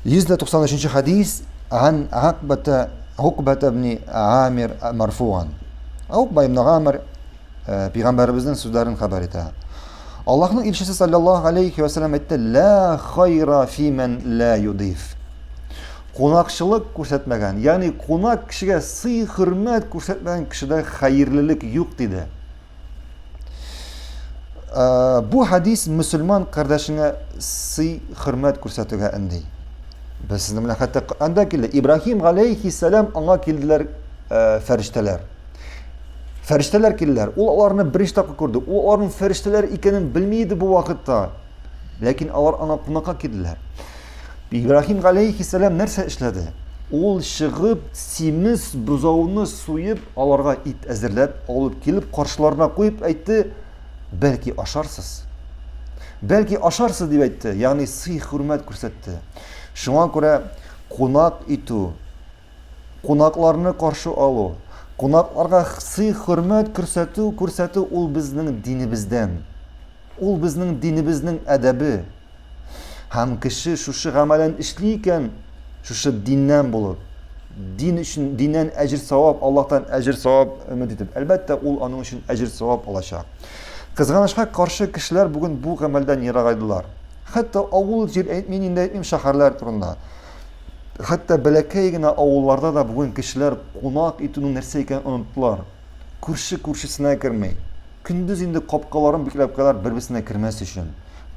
193 حديث عن عقبة بن عامر مرفوعا. عقبة بن عامر Peygamberimizin sözlerinin haberidir. Allah'ın ilçesi sallallahu aleyhi ve sellem etti. La hayra fimen la yudif. Konakçılık ko'rsatmagan, ya'ni konak kishiga sıy hurmat ko'rsatmagan kishida hayırlılık yok dedi. Bu hadis Müslüman kardeşine sıy hurmat ko'rsatuvga indi. Biz sizni bilan hatta Qur'onda keldi. İbrahim aleyhisselam ona keldiler farishtalar. Farishtalar keldilar. Ularni birinchi taqqa ko'rdi. Ularning farishtalar ekanini bilmaydi bu vaqtda. Lekin ular ana qunaqqa keldilar. İbrahim aleyhisselam narsa ishladi. Ol chiqib semiz buzovni so'yib, ularga it azirlab, olib kelib qarshilarına qo'yib aytdi, "Belki asharsız." Belki asharsız deb aytdi. Ya'ni sıy hurmat ko'rsatdi. Shunga ko'ra qo'noq itu, qo'noqlarni qarshi olu, qo'noqlarga sıy hurmat ko'rsatuv ul bizning dinimizdan. Ul bizning dinimizning adabi. Ham kishi shu amalan ishlaykan, shu dindan bo'lib, din uchun dindan ajr savob, Allohdan ajr savob umid etib, albatta ul onun uchun ajr savob olacak. Qizg'anishga qarshi kishilar bugun bu amaldan yiroqaydilar. Hatta avul yer aytmayinda shaharlar turunda. Hatta balakaygina avullarda da bugun kishilar qo'noq ituning narsa ekanini unutdilar. Ko'rshisine kirmay. Kunduz endi qopqalarini buklab qo'yar bir-birisiga kirmas uchun.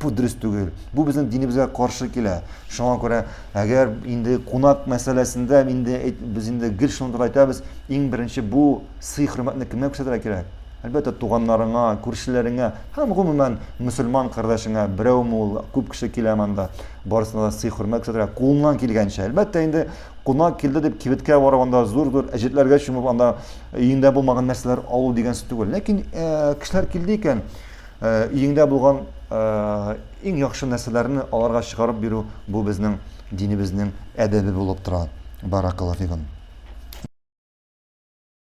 Bu dürüst tugul. Bu bizim dinimizga qarshi keladi. Shunga ko'ra, agar endi qo'noq masalasida biz endi gil shunday aytamiz, eng birinchi bu sıy hurmatni kimga ko'rsatish kerak? Albatta tug'anlaringga, ko'rshilariga, ham umuman musulmon qardoshingga, birovmi, ko'p kishi kelamanda, borisida sıy hurmat ko'rsatish qo'ldan kelgancha. Albatta endi qo'noq keldi deb kibitga borganda zo'r ajitlarga shumib anda uyingda bo'lmagan narsalar olu degan tugul. Lekin kishilar keldi ekan, uyingda bo'lgan eng yaxshi narsalarni ularga chiqarib beru bu bizning dinimizning adabi bo'lib turadi. Barakallohu fikum.